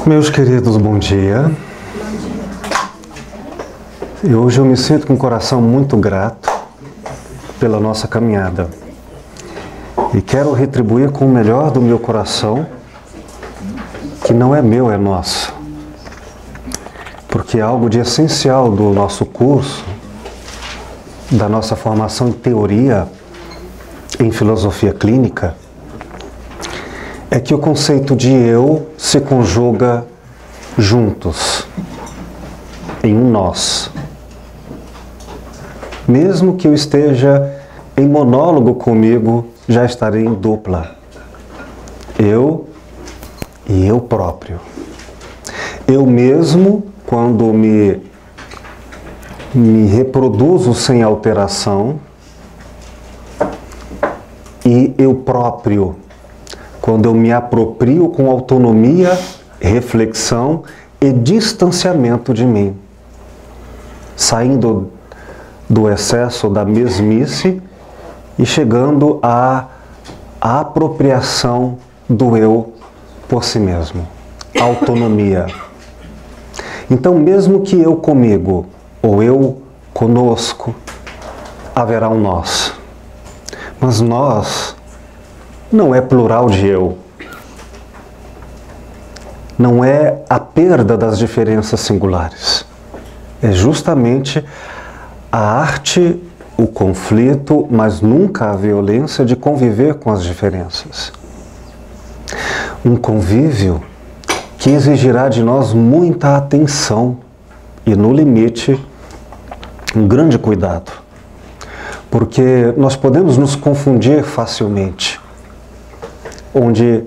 Meus queridos, bom dia. E hoje eu me sinto com o coração muito grato pela nossa caminhada. E quero retribuir com o melhor do meu coração, que não é meu, é nosso. Porque algo de essencial do nosso curso, da nossa formação em teoria, em filosofia clínica, é que o conceito de eu se conjuga juntos, em um nós. Mesmo que eu esteja em monólogo comigo, já estarei em dupla. Eu e eu próprio. Eu mesmo, quando me reproduzo sem alteração, e eu próprio, quando eu me aproprio com autonomia, reflexão e distanciamento de mim, saindo do excesso da mesmice e chegando à apropriação do eu por si mesmo, autonomia. Então, mesmo que eu comigo, ou eu conosco, haverá um nós. Mas nós não é plural de eu. Não é a perda das diferenças singulares. É justamente a arte, o conflito, mas nunca a violência de conviver com as diferenças. Um convívio que exigirá de nós muita atenção e, no limite, um grande cuidado. Porque nós podemos nos confundir facilmente. Onde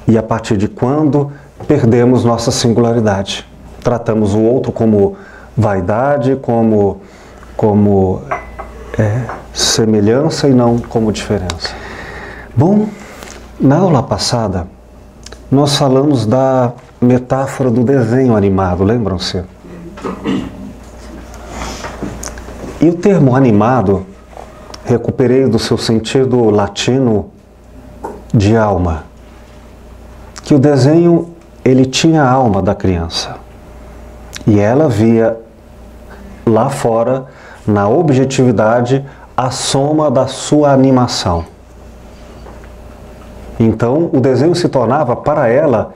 e a partir de quando perdemos nossa singularidade. Tratamos o outro como vaidade, como semelhança e não como diferença. Bom, na aula passada nós falamos da metáfora do desenho animado, lembram-se? E o termo animado recuperei do seu sentido latino de alma, que o desenho ele tinha a alma da criança e ela via lá fora, na objetividade, a soma da sua animação. Então o desenho se tornava para ela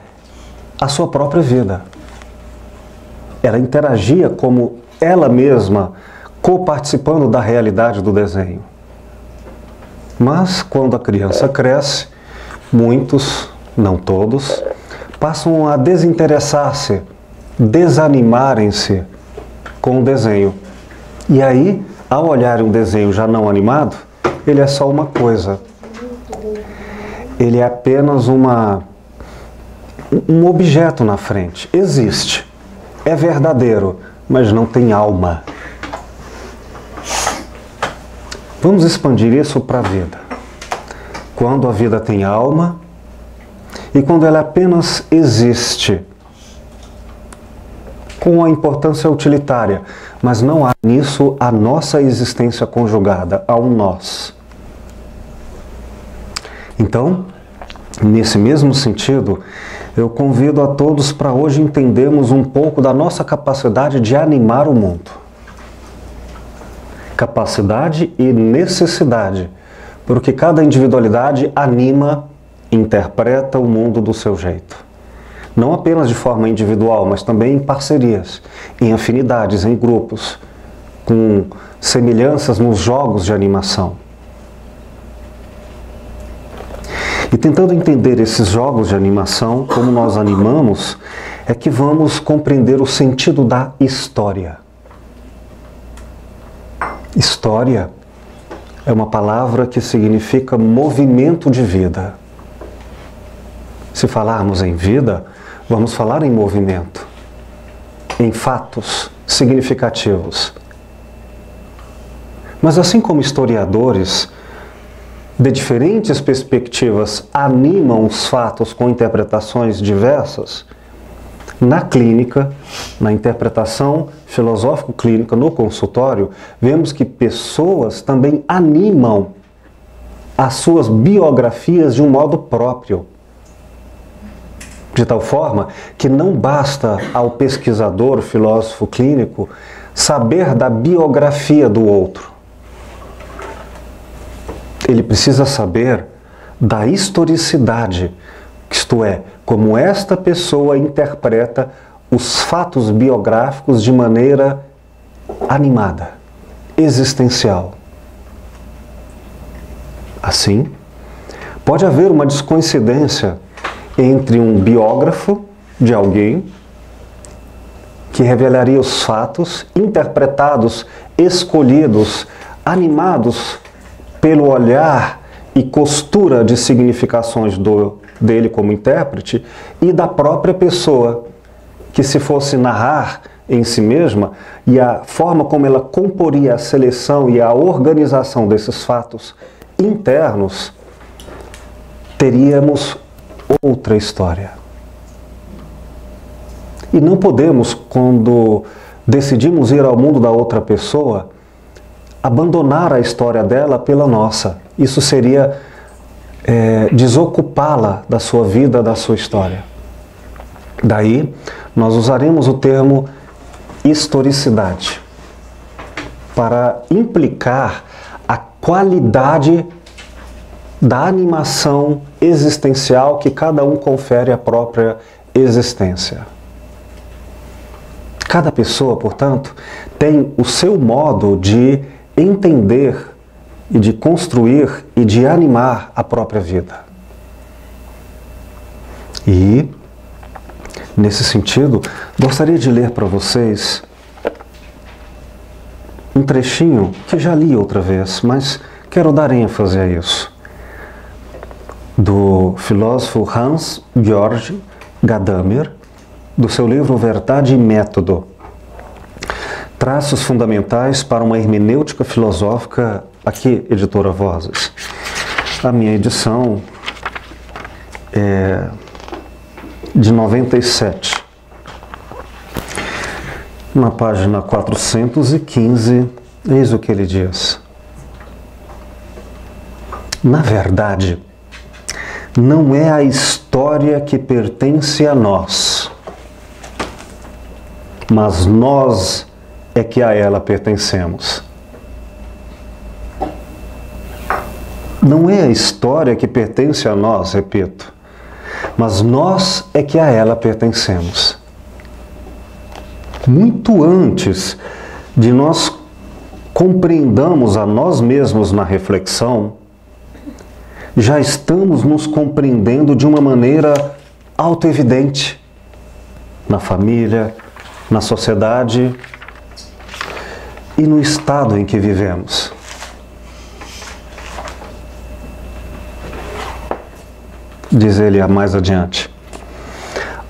a sua própria vida. Ela interagia como ela mesma, co-participando da realidade do desenho. Mas quando a criança cresce, muitos, não todos, passam a desinteressar-se, desanimarem-se com o desenho. E aí, ao olhar um desenho já não animado, ele é só uma coisa. Ele é apenas um objeto na frente. Existe, é verdadeiro, mas não tem alma. Vamos expandir isso para a vida. Quando a vida tem alma e quando ela apenas existe, com a importância utilitária, mas não há nisso a nossa existência conjugada, há um nós. Então, nesse mesmo sentido, eu convido a todos para hoje entendermos um pouco da nossa capacidade de animar o mundo. Capacidade e necessidade, porque cada individualidade anima, interpreta o mundo do seu jeito. Não apenas de forma individual, mas também em parcerias, em afinidades, em grupos, com semelhanças nos jogos de animação. E tentando entender esses jogos de animação, como nós animamos, é que vamos compreender o sentido da história. História é uma palavra que significa movimento de vida. Se falarmos em vida, vamos falar em movimento, em fatos significativos. Mas assim como historiadores de diferentes perspectivas animam os fatos com interpretações diversas, na clínica, na interpretação filosófico-clínica, no consultório, vemos que pessoas também animam as suas biografias de um modo próprio. De tal forma que não basta ao pesquisador, filósofo clínico, saber da biografia do outro. Ele precisa saber da historicidade, isto é, como esta pessoa interpreta os fatos biográficos de maneira animada, existencial. Assim, pode haver uma descoincidência entre um biógrafo de alguém que revelaria os fatos interpretados, escolhidos, animados pelo olhar e costura de significações dele como intérprete, e da própria pessoa, que se fosse narrar em si mesma, e a forma como ela comporia a seleção e a organização desses fatos internos, teríamos outra história. E não podemos, quando decidimos ir ao mundo da outra pessoa, abandonar a história dela pela nossa. Isso seria desocupá-la da sua vida, da sua história. Daí, nós usaremos o termo historicidade para implicar a qualidade da animação existencial que cada um confere à própria existência. Cada pessoa, portanto, tem o seu modo de entender e de construir e de animar a própria vida. E, nesse sentido, gostaria de ler para vocês um trechinho que já li outra vez, mas quero dar ênfase a isso, do filósofo Hans-Georg Gadamer, do seu livro Verdade e Método, Traços Fundamentais para uma Hermenêutica Filosófica, aqui, Editora Vozes. A minha edição é de 97. Na página 415, eis o que ele diz. Na verdade, não é a história que pertence a nós, mas nós é que a ela pertencemos. Não é a história que pertence a nós, repito, mas nós é que a ela pertencemos. Muito antes de nós compreendamos a nós mesmos na reflexão, já estamos nos compreendendo de uma maneira autoevidente na família, na sociedade e no estado em que vivemos. Diz ele mais adiante.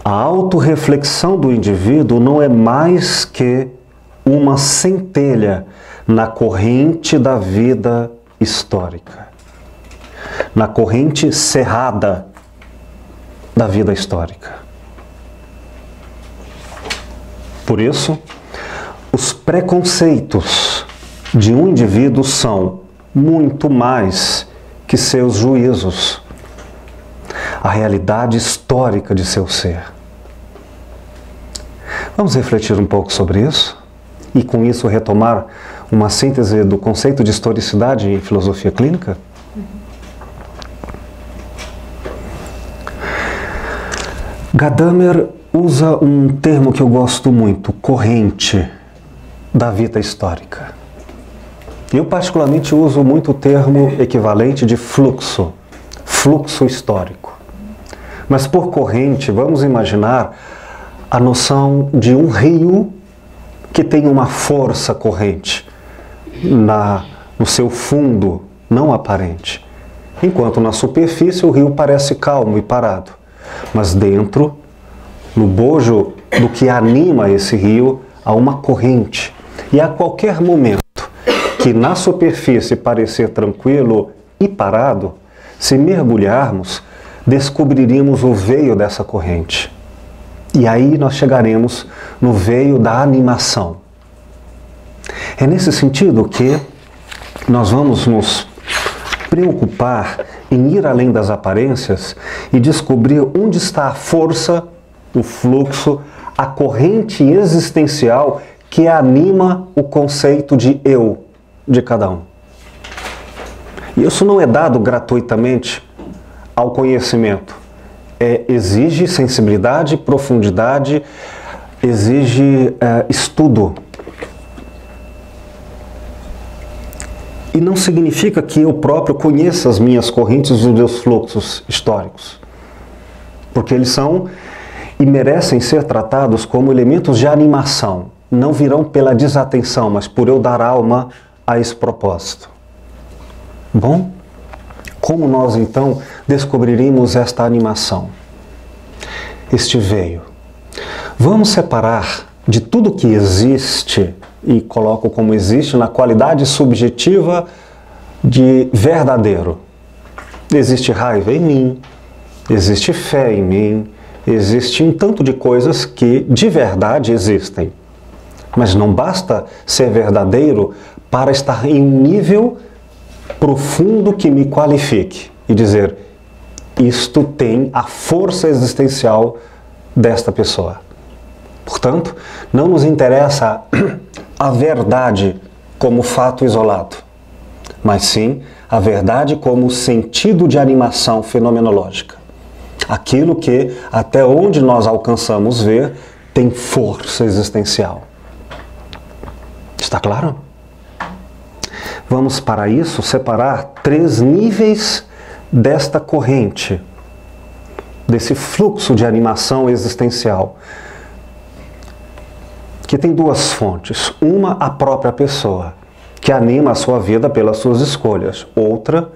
A autorreflexão do indivíduo não é mais que uma centelha na corrente da vida histórica, na corrente cerrada da vida histórica. Por isso, os preconceitos de um indivíduo são muito mais que seus juízos, a realidade histórica de seu ser. Vamos refletir um pouco sobre isso e com isso retomar uma síntese do conceito de historicidade em filosofia clínica? Gadamer usa um termo que eu gosto muito, corrente da vida histórica. Eu particularmente uso muito o termo equivalente de fluxo, fluxo histórico. Mas por corrente, vamos imaginar a noção de um rio que tem uma força corrente no seu fundo, não aparente. Enquanto na superfície o rio parece calmo e parado. Mas dentro, no bojo do que anima esse rio, há uma corrente. E a qualquer momento que na superfície parecer tranquilo e parado, se mergulharmos, descobriríamos o veio dessa corrente. E aí nós chegaremos no veio da animação. É nesse sentido que nós vamos nos preocupar em ir além das aparências e descobrir onde está a força, o fluxo, a corrente existencial que anima o conceito de eu de cada um. E isso não é dado gratuitamente ao conhecimento. Exige sensibilidade, profundidade, exige estudo. E não significa que eu próprio conheça as minhas correntes e os meus fluxos históricos. Porque eles são e merecem ser tratados como elementos de animação. Não virão pela desatenção, mas por eu dar alma a esse propósito. Bom, como nós então descobriríamos esta animação? Este veio. Vamos separar de tudo que existe, e coloco como existe na qualidade subjetiva de verdadeiro. Existe raiva em mim, existe fé em mim, existe um tanto de coisas que de verdade existem. Mas não basta ser verdadeiro para estar em um nível profundo que me qualifique e dizer, isto tem a força existencial desta pessoa. Portanto, não nos interessa a verdade como fato isolado, mas sim a verdade como sentido de animação fenomenológica. Aquilo que, até onde nós alcançamos ver, tem força existencial. Está claro? Vamos, para isso, separar 3 níveis desta corrente, desse fluxo de animação existencial, que tem 2 fontes. Uma, a própria pessoa, que anima a sua vida pelas suas escolhas. Outra,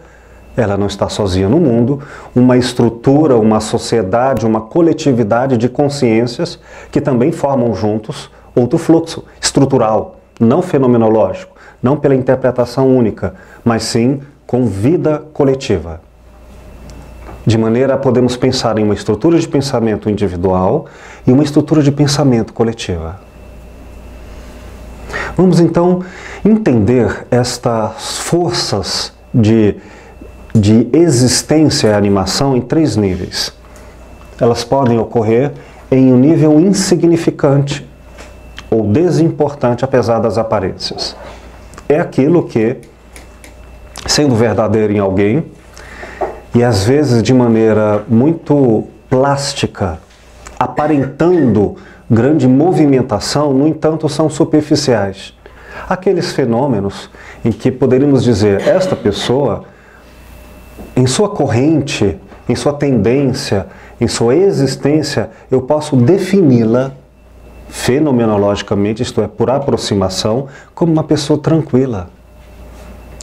ela não está sozinha no mundo, uma estrutura, uma sociedade, uma coletividade de consciências que também formam juntos outro fluxo estrutural, não fenomenológico, não pela interpretação única, mas sim com vida coletiva. De maneira a podermos pensar em uma estrutura de pensamento individual e uma estrutura de pensamento coletiva. Vamos então entender estas forças de existência e animação em 3 níveis. Elas podem ocorrer em um nível insignificante ou desimportante, apesar das aparências. É aquilo que, sendo verdadeiro em alguém, e às vezes de maneira muito plástica, aparentando grande movimentação, no entanto são superficiais. Aqueles fenômenos em que poderíamos dizer, esta pessoa, em sua corrente, em sua tendência, em sua existência, eu posso defini-la fenomenologicamente, isto é, por aproximação, como uma pessoa tranquila.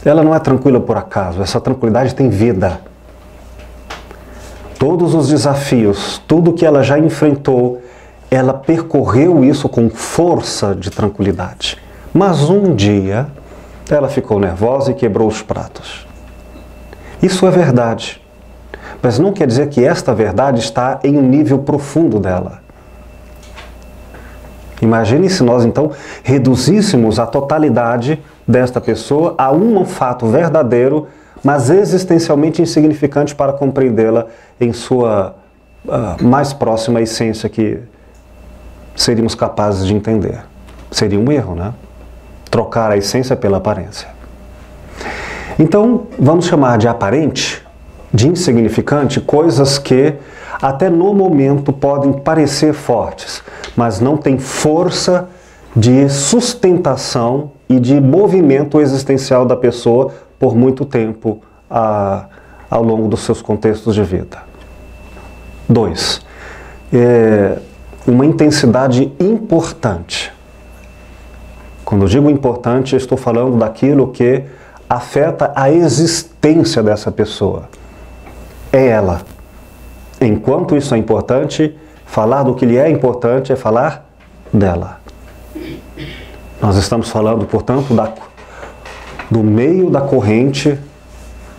Ela não é tranquila por acaso, essa tranquilidade tem vida. Todos os desafios, tudo que ela já enfrentou, ela percorreu isso com força de tranquilidade. Mas um dia, ela ficou nervosa e quebrou os pratos. Isso é verdade. Mas não quer dizer que esta verdade está em um nível profundo dela. Imagine se nós, então, reduzíssemos a totalidade desta pessoa a um fato verdadeiro, mas existencialmente insignificante para compreendê-la em sua mais próxima essência que seríamos capazes de entender. Seria um erro, né? Trocar a essência pela aparência. Então, vamos chamar de aparente, de insignificante, coisas que até no momento podem parecer fortes, mas não têm força de sustentação e de movimento existencial da pessoa por muito tempo ao longo dos seus contextos de vida. 2. Uma intensidade importante. Quando eu digo importante, eu estou falando daquilo que afeta a existência dessa pessoa. É ela. Enquanto isso é importante, falar do que lhe é importante é falar dela. Nós estamos falando, portanto, do meio da corrente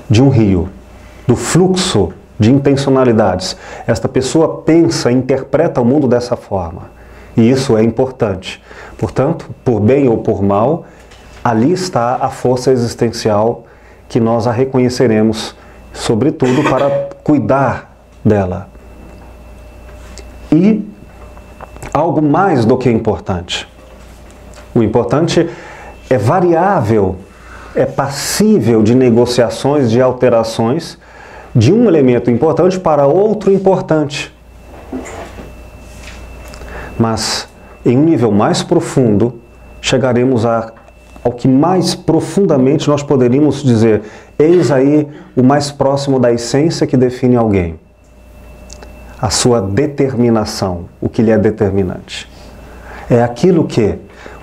de um rio, do fluxo de intencionalidades. Esta pessoa pensa e interpreta o mundo dessa forma. E isso é importante. Portanto, por bem ou por mal, ali está a força existencial que nós a reconheceremos sobretudo para cuidar dela. E algo mais do que importante. O importante é variável, é passível de negociações, de alterações, de um elemento importante para outro importante. Mas, em um nível mais profundo, chegaremos ao que mais profundamente nós poderíamos dizer: eis aí o mais próximo da essência que define alguém. A sua determinação, o que lhe é determinante. É aquilo que,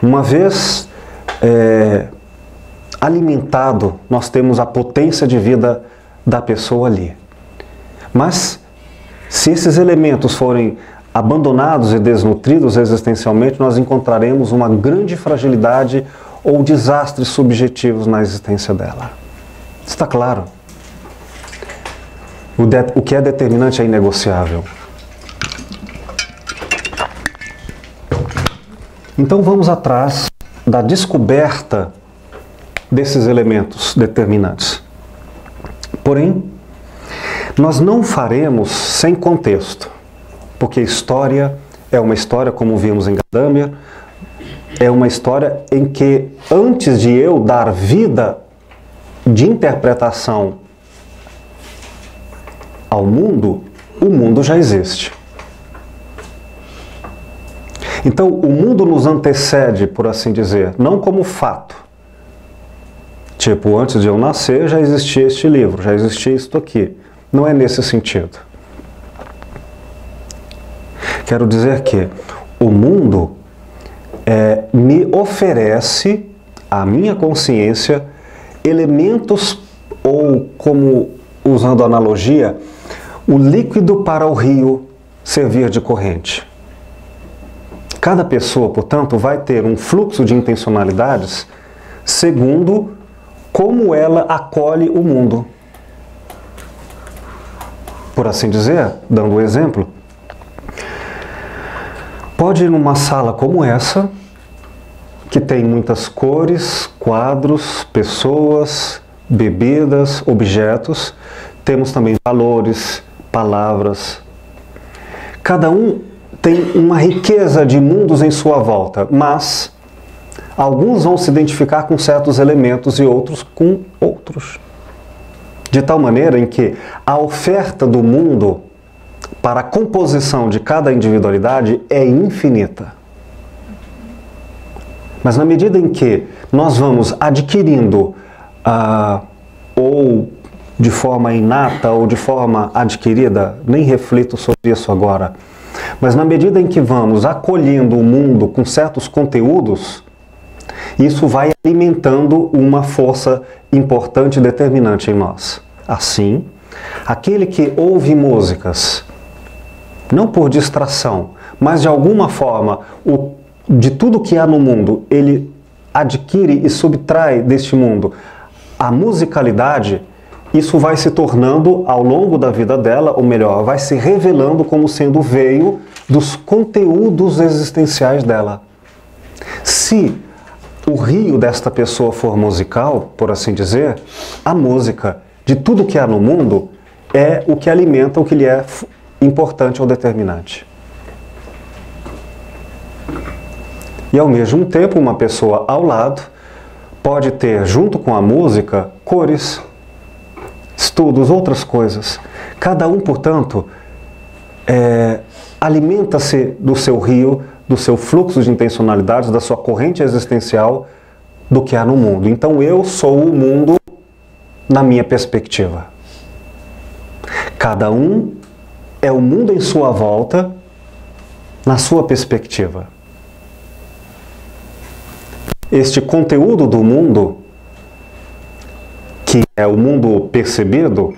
uma vez alimentado, nós temos a potência de vida da pessoa ali. Mas, se esses elementos forem abandonados e desnutridos existencialmente, nós encontraremos uma grande fragilidade ou desastres subjetivos na existência dela. Está claro? O que é determinante é inegociável. Então vamos atrás da descoberta desses elementos determinantes. Porém, nós não faremos sem contexto, porque história é uma história, como vimos em Gadamer, é uma história em que, antes de eu dar vida de interpretação ao mundo, o mundo já existe. Então, o mundo nos antecede, por assim dizer, não como fato. Tipo, antes de eu nascer já existia este livro, já existia isto aqui. Não é nesse sentido. Quero dizer que o mundo me oferece, à minha consciência, elementos, ou como, usando a analogia, o líquido para o rio servir de corrente. Cada pessoa, portanto, vai ter um fluxo de intencionalidades segundo como ela acolhe o mundo. Por assim dizer, dando um exemplo, pode ir numa sala como essa, que tem muitas cores, quadros, pessoas, bebidas, objetos. Temos também valores, palavras. Cada um tem uma riqueza de mundos em sua volta, mas alguns vão se identificar com certos elementos e outros com outros. De tal maneira em que a oferta do mundo para a composição de cada individualidade é infinita. Mas na medida em que nós vamos adquirindo, ou de forma inata ou de forma adquirida, nem reflito sobre isso agora, mas na medida em que vamos acolhendo o mundo com certos conteúdos, isso vai alimentando uma força importante e determinante em nós. Assim, aquele que ouve músicas, não por distração, mas de alguma forma, de tudo que há no mundo, ele adquire e subtrai deste mundo a musicalidade, isso vai se tornando, ao longo da vida dela, ou melhor, vai se revelando como sendo o veio dos conteúdos existenciais dela. Se o rio desta pessoa for musical, por assim dizer, a música de tudo que há no mundo é o que alimenta o que lhe é importante ou determinante. E ao mesmo tempo, uma pessoa ao lado pode ter, junto com a música, cores, estudos, outras coisas. Cada um, portanto, alimenta-se do seu rio, do seu fluxo de intencionalidades, da sua corrente existencial, do que há no mundo. Então eu sou o mundo na minha perspectiva. Cada um é o mundo em sua volta, na sua perspectiva. Este conteúdo do mundo, que é o mundo percebido,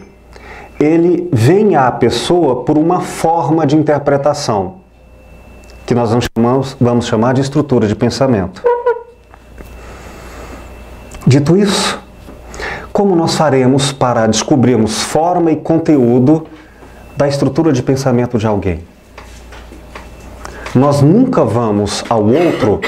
ele vem à pessoa por uma forma de interpretação, que nós vamos chamar de estrutura de pensamento. Dito isso, como nós faremos para descobrirmos forma e conteúdo da estrutura de pensamento de alguém? Nós nunca vamos ao outro,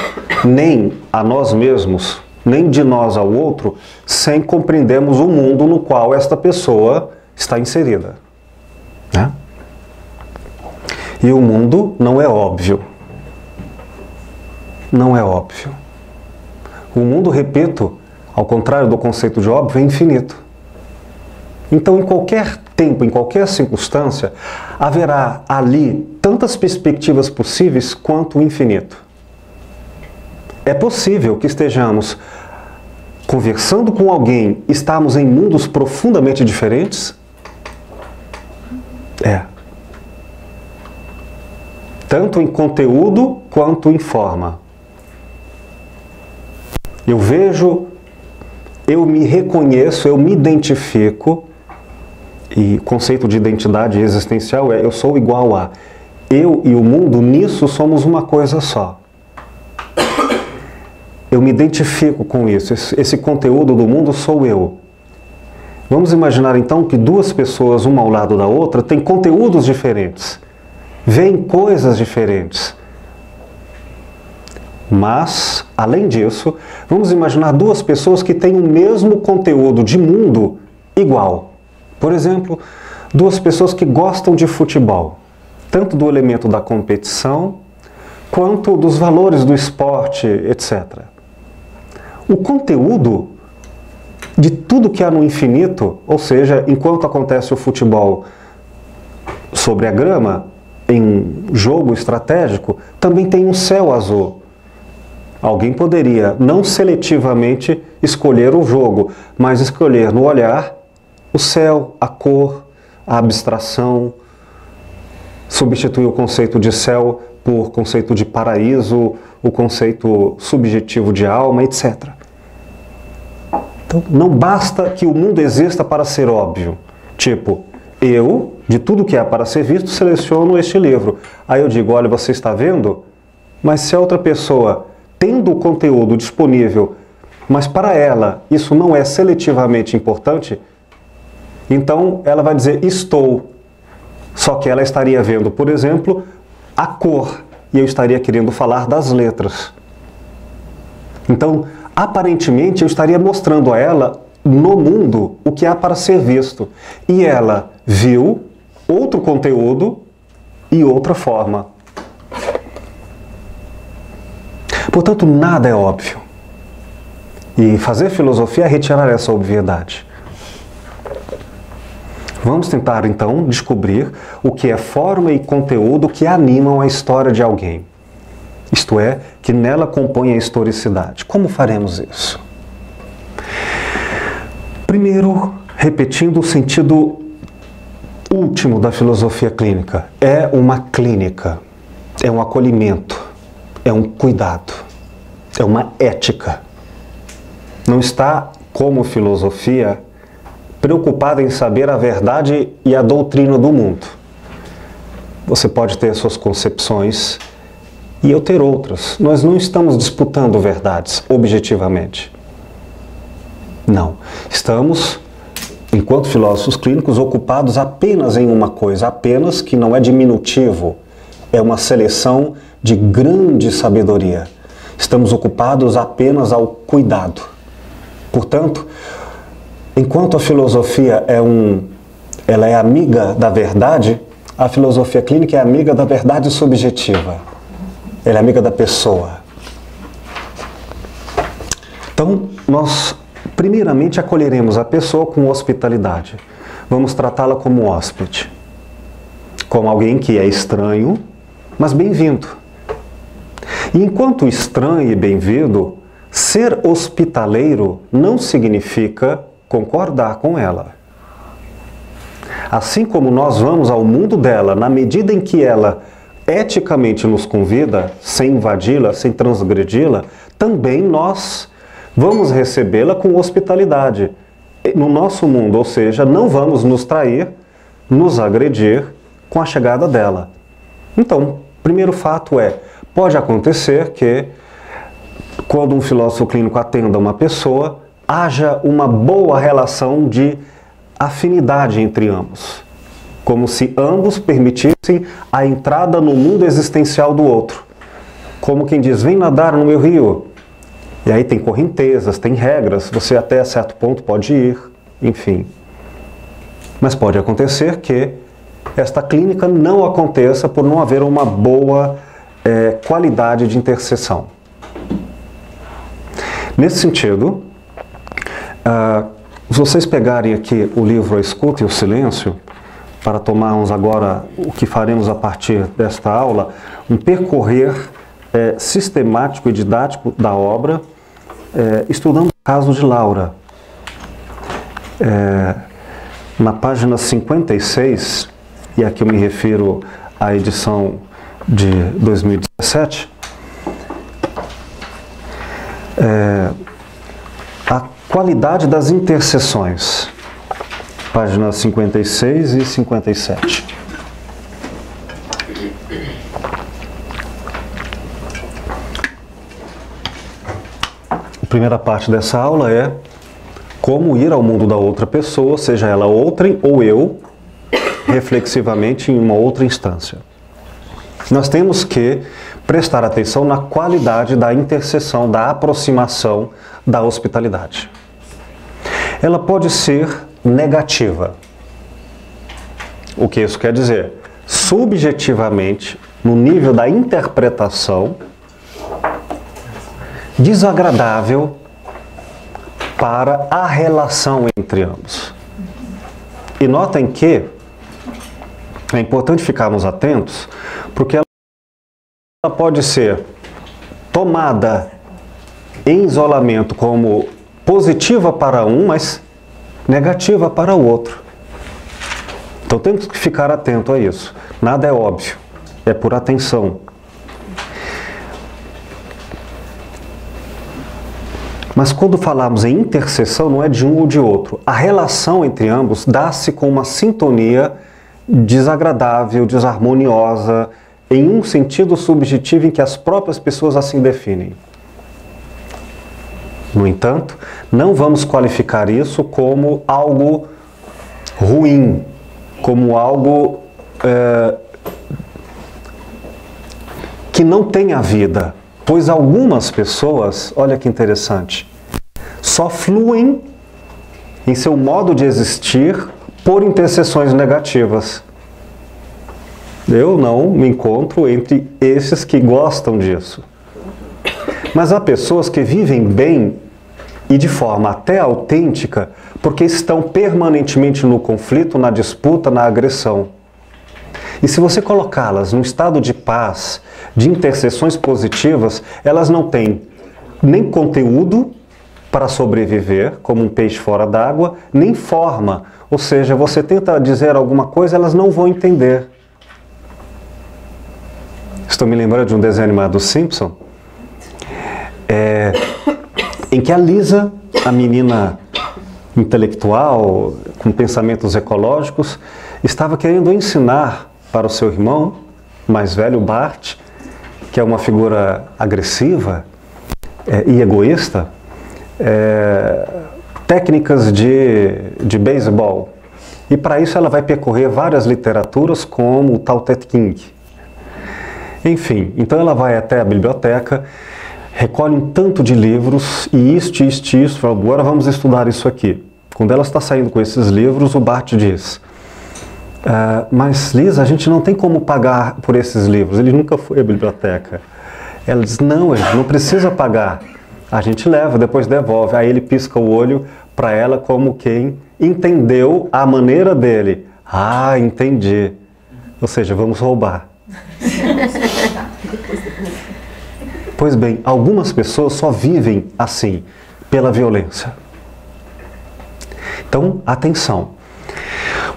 nem a nós mesmos, nem de nós ao outro, sem compreendermos o mundo no qual esta pessoa está inserida, né? E o mundo não é óbvio. Não é óbvio. O mundo, repito, ao contrário do conceito de óbvio, é infinito. Então, em qualquer tempo, em qualquer circunstância, haverá ali tantas perspectivas possíveis quanto o infinito. É possível que estejamos conversando com alguém, estamos em mundos profundamente diferentes? É. Tanto em conteúdo quanto em forma. Eu vejo, eu me reconheço, eu me identifico, e o conceito de identidade existencial é eu sou igual a. Eu e o mundo, nisso somos uma coisa só. Eu me identifico com isso, esse conteúdo do mundo sou eu. Vamos imaginar então que duas pessoas, uma ao lado da outra, têm conteúdos diferentes, veem coisas diferentes. Mas, além disso, vamos imaginar duas pessoas que têm o mesmo conteúdo de mundo igual. Por exemplo, duas pessoas que gostam de futebol, tanto do elemento da competição, quanto dos valores do esporte, etc. O conteúdo de tudo que há no infinito, ou seja, enquanto acontece o futebol sobre a grama, em jogo estratégico, também tem um céu azul. Alguém poderia não seletivamente escolher o jogo, mas escolher no olhar o céu, a cor, a abstração, substituir o conceito de céu por conceito de paraíso, o conceito subjetivo de alma, etc. Então, não basta que o mundo exista para ser óbvio. Tipo, eu, de tudo que há para ser visto, seleciono este livro. Aí eu digo, olha, você está vendo? Mas se a outra pessoa, tendo o conteúdo disponível, mas para ela isso não é seletivamente importante, então ela vai dizer estou. Só que ela estaria vendo, por exemplo, a cor, e eu estaria querendo falar das letras. Então, aparentemente, eu estaria mostrando a ela, no mundo, o que há para ser visto. E ela viu outro conteúdo e outra forma. Portanto, nada é óbvio. E fazer filosofia é retirar essa obviedade. Vamos tentar, então, descobrir o que é forma e conteúdo que animam a história de alguém. Isto é, que nela compõe a historicidade. Como faremos isso? Primeiro, repetindo o sentido último da filosofia clínica. É uma clínica, é um acolhimento, é um cuidado, é uma ética. Não está, como filosofia, preocupada em saber a verdade e a doutrina do mundo. Você pode ter suas concepções e eu ter outras. Nós não estamos disputando verdades objetivamente. Não. Estamos, enquanto filósofos clínicos, ocupados apenas em uma coisa, apenas que não é diminutivo, é uma seleção de grande sabedoria. Estamos ocupados apenas ao cuidado. Portanto, enquanto a filosofia ela é amiga da verdade, a filosofia clínica é amiga da verdade subjetiva. Ela é amiga da pessoa. Então, nós primeiramente acolheremos a pessoa com hospitalidade. Vamos tratá-la como hóspede. Como alguém que é estranho, mas bem-vindo. E enquanto estranho e bem-vindo, ser hospitaleiro não significa concordar com ela. Assim como nós vamos ao mundo dela na medida em que ela eticamente nos convida, sem invadi-la, sem transgredi-la, também nós vamos recebê-la com hospitalidade no nosso mundo, ou seja, não vamos nos trair, nos agredir com a chegada dela. Então, primeiro fato é, pode acontecer que quando um filósofo clínico atenda uma pessoa, haja uma boa relação de afinidade entre ambos. Como se ambos permitissem a entrada no mundo existencial do outro. Como quem diz, vem nadar no meu rio. E aí tem correntezas, tem regras, você até certo ponto pode ir, enfim. Mas pode acontecer que esta clínica não aconteça por não haver uma boa qualidade de intercessão. Nesse sentido, se vocês pegarem aqui o livro A Escuta e o Silêncio, para tomarmos agora o que faremos a partir desta aula, um percorrer sistemático e didático da obra, estudando o caso de Laura. Na página 56, e aqui eu me refiro à edição de 2017, a qualidade das intercessões, páginas 56 e 57. A primeira parte dessa aula é como ir ao mundo da outra pessoa, seja ela outrem ou eu, reflexivamente em uma outra instância. Nós temos que prestar atenção na qualidade da intercessão, da aproximação, da hospitalidade. Ela pode ser negativa. O que isso quer dizer? Subjetivamente, no nível da interpretação, desagradável para a relação entre ambos. E notem que é importante ficarmos atentos, porque ela pode ser tomada em isolamento como positiva para um, mas negativa para o outro. Então temos que ficar atento a isso. Nada é óbvio, é por atenção. Mas quando falamos em intercessão, não é de um ou de outro. A relação entre ambos dá-se com uma sintonia desagradável, desarmoniosa, em um sentido subjetivo em que as próprias pessoas assim definem. No entanto, não vamos qualificar isso como algo ruim, como algo que não tenha vida. Pois algumas pessoas, olha que interessante, só fluem em seu modo de existir por intercessões negativas. Eu não me encontro entre esses que gostam disso. Mas há pessoas que vivem bem e de forma até autêntica porque estão permanentemente no conflito, na disputa, na agressão. E se você colocá-las num estado de paz, de intercessões positivas, elas não têm nem conteúdo para sobreviver, como um peixe fora d'água, nem forma. Ou seja, você tenta dizer alguma coisa, elas não vão entender. Estou me lembrando de um desenho animado Simpson, em que a Lisa, a menina intelectual, com pensamentos ecológicos, estava querendo ensinar para o seu irmão mais velho, Bart, que é uma figura agressiva e egoísta, técnicas de beisebol. E para isso ela vai percorrer várias literaturas, como o Tao Te Ching. Enfim, então ela vai até a biblioteca, recolhe um tanto de livros, e isso, fala, agora vamos estudar isso aqui. Quando ela está saindo com esses livros, o Bart diz: mas Lisa, a gente não tem como pagar por esses livros, ele nunca foi à biblioteca. Ela diz: não, a gente não precisa pagar, a gente leva, depois devolve. Aí ele pisca o olho para ela como quem entendeu a maneira dele. Ah, entendi. Ou seja, vamos roubar. Pois bem, algumas pessoas só vivem assim, pela violência. Então, atenção.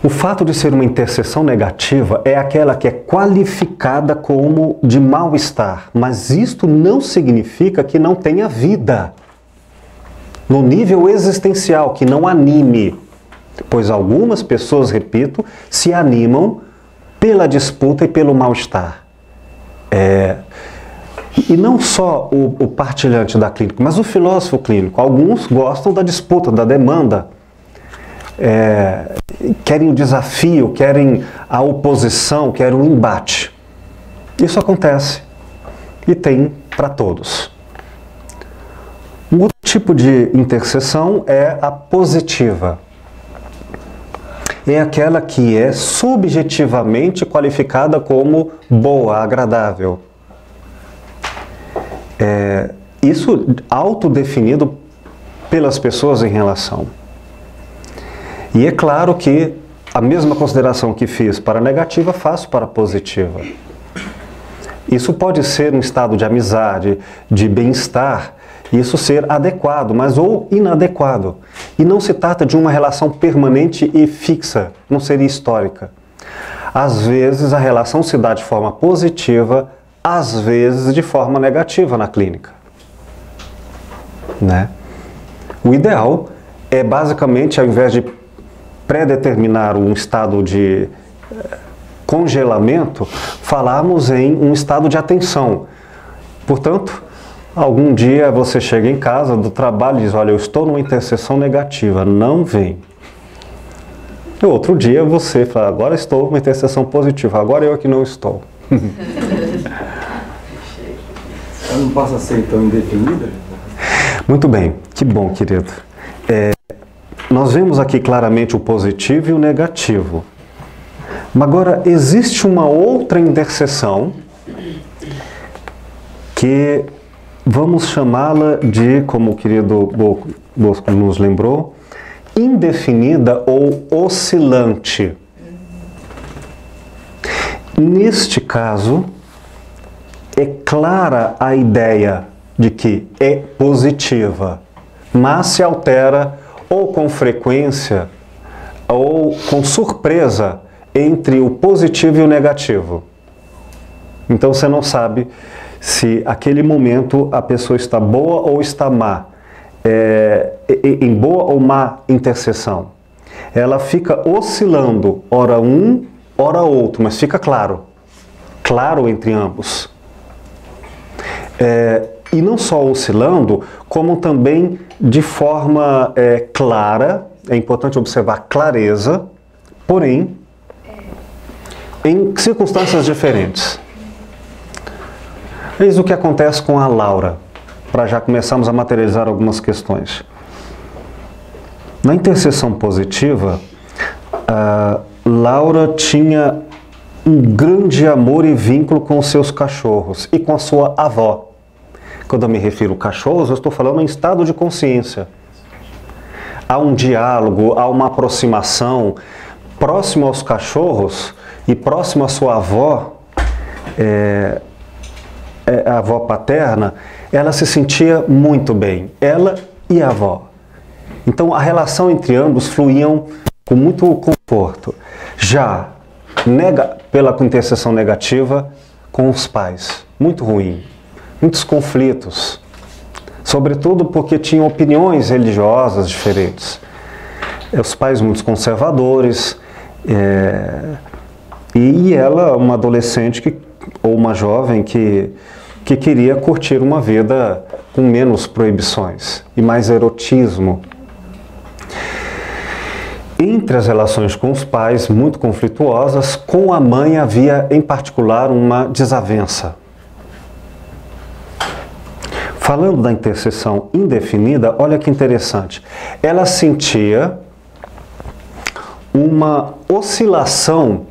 O fato de ser uma intercessão negativa é aquela que é qualificada como de mal-estar, mas isto não significa que não tenha vida. No nível existencial, que não anime. Pois algumas pessoas, repito, se animam pela disputa e pelo mal-estar. E não só o partilhante da clínica, mas o filósofo clínico. Alguns gostam da disputa, da demanda. Querem o desafio, querem a oposição, querem o embate. Isso acontece e tem para todos. Um outro tipo de intercessão é a positiva. é aquela que é subjetivamente qualificada como boa, agradável. Isso autodefinido pelas pessoas em relação. E é claro que a mesma consideração que fiz para a negativa, faço para a positiva. Isso pode ser um estado de amizade, de bem-estar, isso ser adequado, mas ou inadequado. E não se trata de uma relação permanente e fixa, não seria histórica. Às vezes a relação se dá de forma positiva, às vezes de forma negativa na clínica. Né? O ideal é basicamente, ao invés de predeterminar um estado de congelamento, falarmos em um estado de atenção. Portanto, algum dia você chega em casa do trabalho e diz, olha, eu estou numa intercessão negativa, não vem. E outro dia você fala, agora estou numa intercessão positiva, agora eu aqui não estou. Ela não passa a ser então indefinida? Muito bem, que bom, querido. Nós vemos aqui claramente o positivo e o negativo. Mas agora, existe uma outra intercessão que vamos chamá-la de, como o querido Bosco nos lembrou, indefinida ou oscilante. Neste caso, é clara a ideia de que é positiva, mas se altera ou com frequência ou com surpresa entre o positivo e o negativo. Então você não sabe se aquele momento a pessoa está boa ou está má, em boa ou má intercessão. Ela fica oscilando, ora um, ora outro, mas fica claro entre ambos. E não só oscilando, como também de forma clara, é importante observar clareza, porém, em circunstâncias diferentes. Eis o que acontece com a Laura, para já começarmos a materializar algumas questões. Na intercessão positiva, a Laura tinha um grande amor e vínculo com os seus cachorros e com a sua avó. Quando eu me refiro a cachorros, eu estou falando em estado de consciência. Há um diálogo, há uma aproximação próximo aos cachorros e próximo à sua avó, a avó paterna, ela se sentia muito bem, ela e a avó. Então a relação entre ambos fluíam com muito conforto. Já pela intercessão negativa, com os pais, muito ruim. Muitos conflitos, sobretudo porque tinham opiniões religiosas diferentes. Os pais muito conservadores, e ela, uma adolescente ou uma jovem que queria curtir uma vida com menos proibições e mais erotismo. Entre as relações com os pais, muito conflituosas, com a mãe havia, em particular, uma desavença. Falando da intercessão indefinida, olha que interessante. Ela sentia uma oscilação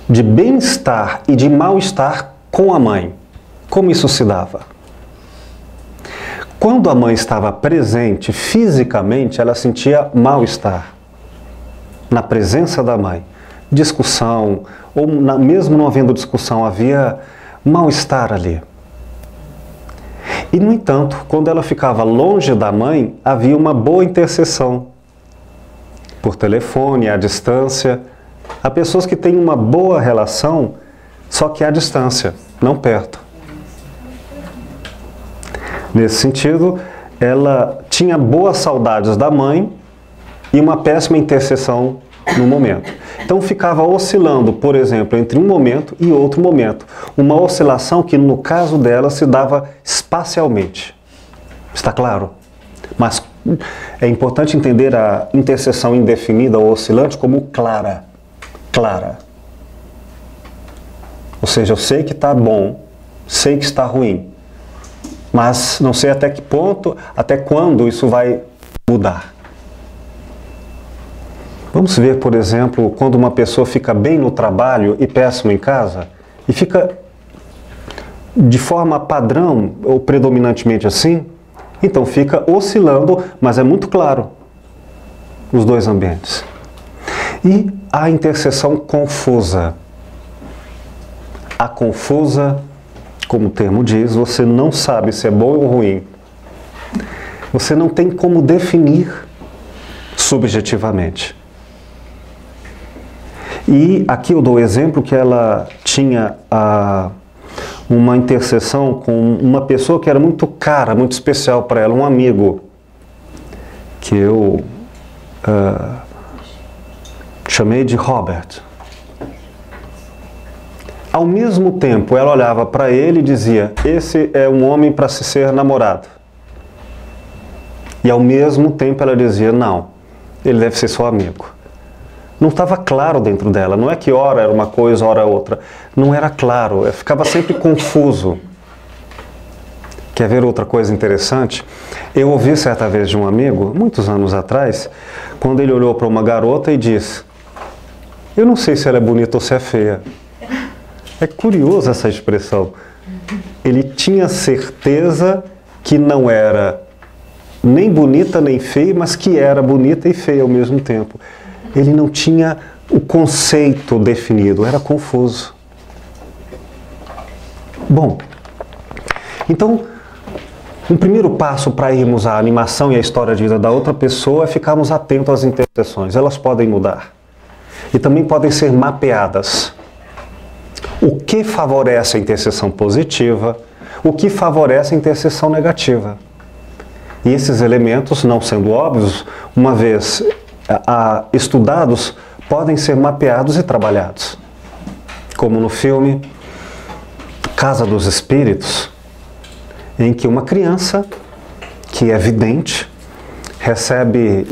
de bem-estar e de mal-estar com a mãe. Como isso se dava? Quando a mãe estava presente fisicamente, ela sentia mal-estar. Na presença da mãe. Discussão, ou mesmo não havendo discussão, havia mal-estar ali. E, no entanto, quando ela ficava longe da mãe, havia uma boa intercessão. Por telefone, à distância. Há pessoas que têm uma boa relação, só que à distância, não perto. Nesse sentido, ela tinha boas saudades da mãe e uma péssima intercessão no momento. Então ficava oscilando, por exemplo, entre um momento e outro momento. Uma oscilação que, no caso dela, se dava espacialmente. Está claro? Mas é importante entender a intercessão indefinida ou oscilante como clara. Clara. Ou seja, eu sei que está bom, sei que está ruim, mas não sei até que ponto, até quando isso vai mudar. Vamos ver, por exemplo, quando uma pessoa fica bem no trabalho e péssima em casa, e fica de forma padrão, ou predominantemente assim, então fica oscilando, mas é muito claro, os dois ambientes. E a interseção confusa. A confusa, como o termo diz, você não sabe se é bom ou ruim. Você não tem como definir subjetivamente. E aqui eu dou o exemplo que ela tinha uma interseção com uma pessoa que era muito cara, muito especial para ela, um amigo, que eu chamei de Robert. Ao mesmo tempo, ela olhava para ele e dizia, esse é um homem para se ser namorado. E ao mesmo tempo ela dizia, não, ele deve ser seu amigo. Não estava claro dentro dela, não é que ora era uma coisa, ora outra. Não era claro, ficava sempre confuso. Quer ver outra coisa interessante? Eu ouvi certa vez de um amigo, muitos anos atrás, quando ele olhou para uma garota e disse, eu não sei se ela é bonita ou se é feia. É curiosa essa expressão. Ele tinha certeza que não era nem bonita nem feia, mas que era bonita e feia ao mesmo tempo. Ele não tinha o conceito definido, era confuso. Bom, então, um primeiro passo para irmos à animação e à história de vida da outra pessoa é ficarmos atentos às interseções. Elas podem mudar. E também podem ser mapeadas. O que favorece a interseção positiva, o que favorece a interseção negativa. E esses elementos, não sendo óbvios, uma vez estudados, podem ser mapeados e trabalhados. Como no filme Casa dos Espíritos, em que uma criança, que é vidente, recebe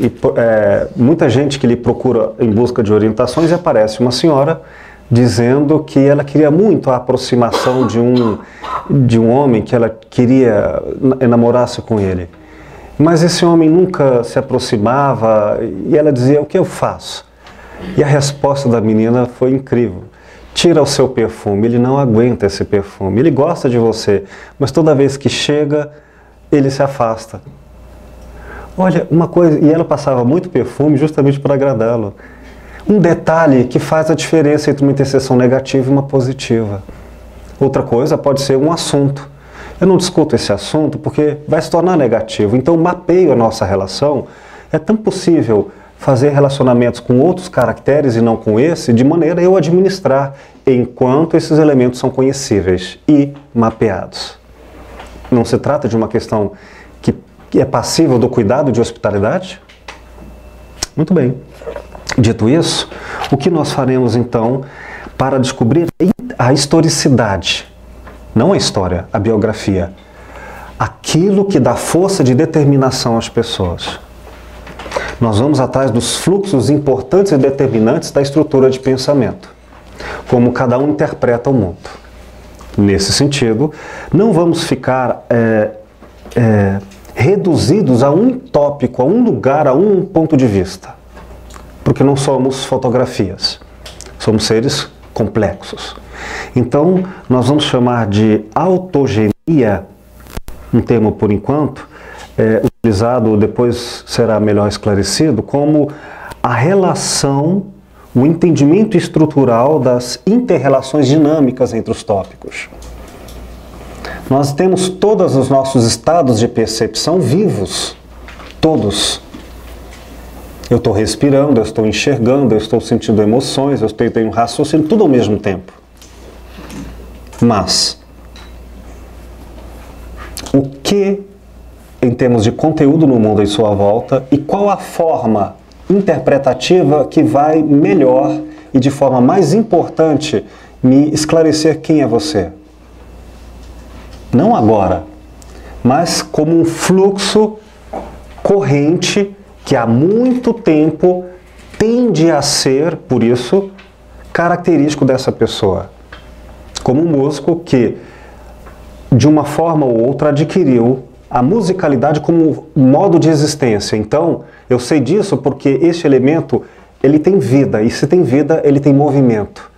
muita gente que lhe procura em busca de orientações e aparece uma senhora dizendo que ela queria muito a aproximação de um homem, que ela queria namorar-se com ele. Mas esse homem nunca se aproximava e ela dizia, o que eu faço? E a resposta da menina foi incrível. Tira o seu perfume, ele não aguenta esse perfume. Ele gosta de você, mas toda vez que chega, ele se afasta. Olha, uma coisa, e ela passava muito perfume justamente para agradá-lo. Um detalhe que faz a diferença entre uma interseção negativa e uma positiva. Outra coisa pode ser um assunto. Eu não discuto esse assunto porque vai se tornar negativo. Então, mapeio a nossa relação. É tão possível fazer relacionamentos com outros caracteres e não com esse, de maneira a eu administrar, enquanto esses elementos são conhecíveis e mapeados. Não se trata de uma questão que é passível do cuidado de hospitalidade? Muito bem. Dito isso, o que nós faremos então para descobrir a historicidade? Não a história, a biografia. Aquilo que dá força de determinação às pessoas. Nós vamos atrás dos fluxos importantes e determinantes da estrutura de pensamento. Como cada um interpreta o mundo. Nesse sentido, não vamos ficar reduzidos a um tópico, a um lugar, a um ponto de vista. Porque não somos fotografias. Somos seres complexos. Então, nós vamos chamar de autogenia, um termo por enquanto, utilizado, depois será melhor esclarecido, como a relação, o entendimento estrutural das inter-relações dinâmicas entre os tópicos. Nós temos todos os nossos estados de percepção vivos, todos. Eu estou respirando, eu estou enxergando, eu estou sentindo emoções, eu tenho raciocínio, tudo ao mesmo tempo. Mas, o que, em termos de conteúdo no mundo em sua volta, e qual a forma interpretativa que vai melhor e de forma mais importante me esclarecer quem é você? Não agora, mas como um fluxo corrente que há muito tempo tende a ser, por isso, característico dessa pessoa. Como um músico que, de uma forma ou outra, adquiriu a musicalidade como modo de existência. Então, eu sei disso porque este elemento ele tem vida, e se tem vida, ele tem movimento.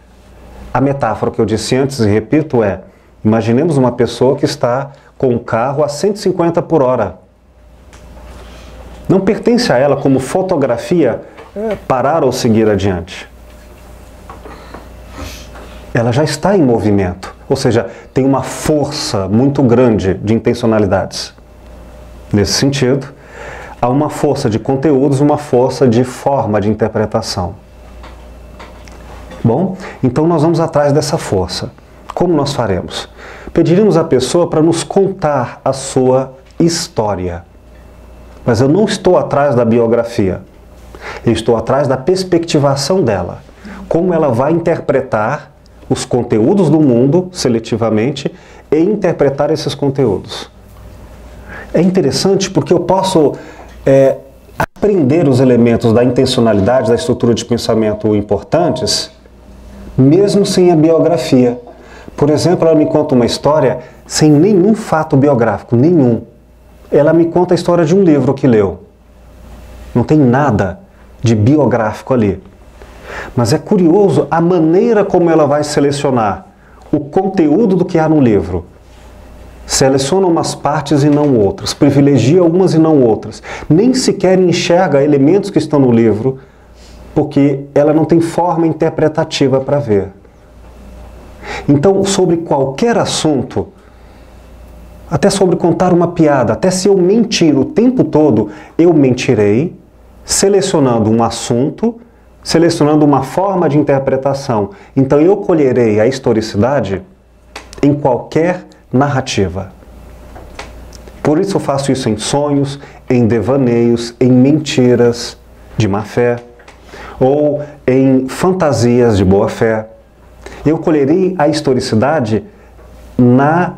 A metáfora que eu disse antes, e repito, é: imaginemos uma pessoa que está com um carro a 150 por hora. Não pertence a ela, como fotografia, parar ou seguir adiante. Ela já está em movimento, ou seja, tem uma força muito grande de intencionalidades. Nesse sentido, há uma força de conteúdos, uma força de forma de interpretação. Bom, então nós vamos atrás dessa força. Como nós faremos? Pediríamos à pessoa para nos contar a sua história. Mas eu não estou atrás da biografia. Eu estou atrás da perspectivação dela. Como ela vai interpretar os conteúdos do mundo, seletivamente, e interpretar esses conteúdos. É interessante porque eu posso aprender os elementos da intencionalidade, da estrutura de pensamento importantes, mesmo sem a biografia. Por exemplo, ela me conta uma história sem nenhum fato biográfico, nenhum. Ela me conta a história de um livro que leu. Não tem nada de biográfico ali. Mas é curioso a maneira como ela vai selecionar o conteúdo do que há no livro. Seleciona umas partes e não outras, privilegia umas e não outras. Nem sequer enxerga elementos que estão no livro, porque ela não tem forma interpretativa para ver. Então, sobre qualquer assunto, até sobre contar uma piada, até se eu mentir o tempo todo, eu mentirei, selecionando um assunto, selecionando uma forma de interpretação. Então eu colherei a historicidade em qualquer narrativa. Por isso eu faço isso em sonhos, em devaneios, em mentiras de má fé, ou em fantasias de boa fé. Eu colherei a historicidade na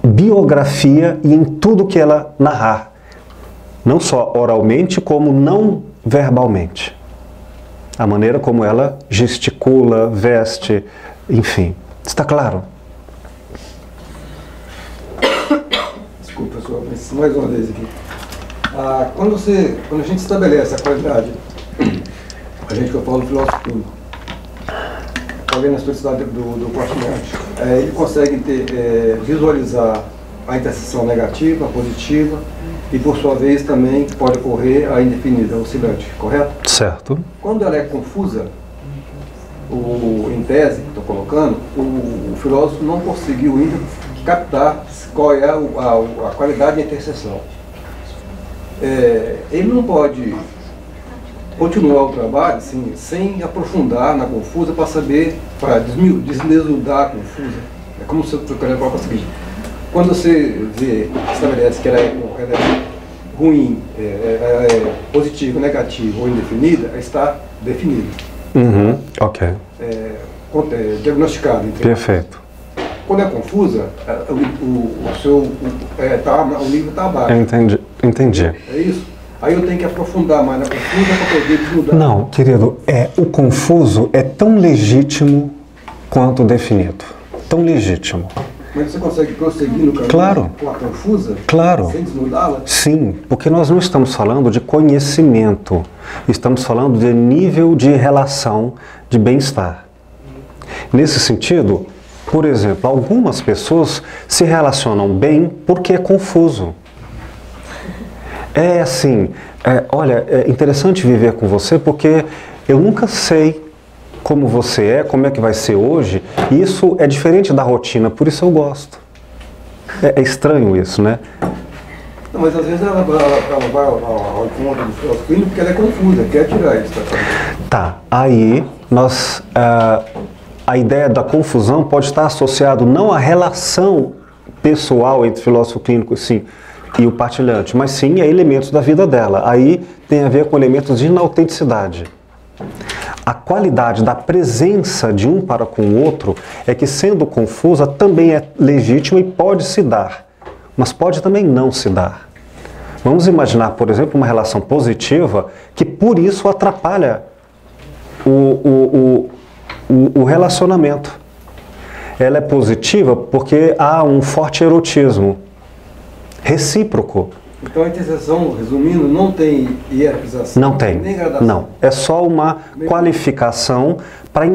biografia e em tudo que ela narrar, não só oralmente, como não verbalmente. A maneira como ela gesticula, veste, enfim. Está claro? Desculpa, pessoal, mas mais uma vez aqui. Quando a gente estabelece a qualidade, que eu falo filósofo clínico, alguém na historicidade do Quartz, ele consegue visualizar a interseção negativa, a positiva, e por sua vez também pode ocorrer a indefinida, a oscilante, correto? Certo. Quando ela é confusa, em tese que estou colocando, o filósofo não conseguiu ainda captar qual é a qualidade da interseção. Ele não pode continuar o trabalho assim, sem aprofundar na confusa para saber, para desnudar a confusa. É como se eu queria falar o seguinte: quando você estabelece que ela é ruim, positiva, negativa ou indefinida, está definida. Ok. Diagnosticada. Perfeito. Quando é confusa, o nível está abaixo. Entendi. É isso? Aí eu tenho que aprofundar mais na confusa para poder desnudar. Não, querido, o confuso é tão legítimo quanto definido. Tão legítimo. Mas você consegue prosseguir no caminho Claro. com a confusa? Claro. Sem desnudá-la? Sim, porque nós não estamos falando de conhecimento, estamos falando de nível de relação de bem-estar. Nesse sentido, por exemplo, algumas pessoas se relacionam bem porque é confuso. É assim, olha, é interessante viver com você porque eu nunca sei como você é, como é que vai ser hoje, e isso é diferente da rotina, por isso eu gosto. É estranho isso, né? Não, mas às vezes ela vai ao encontro do filósofo clínico porque ela é confusa, quer tirar isso. Tá, aí nós... a ideia da confusão pode estar associado não à relação pessoal entre o filósofo clínico sim, e o partilhante, mas sim a elementos da vida dela. Aí tem a ver com elementos de inautenticidade. A qualidade da presença de um para com o outro é que, sendo confusa, também é legítima e pode se dar, mas pode também não se dar. Vamos imaginar, por exemplo, uma relação positiva que por isso atrapalha o relacionamento. Ela é positiva porque há um forte erotismo recíproco Então a intercessão, resumindo, não tem hierarquização? Não tem, nem gradação. não. É só uma qualificação para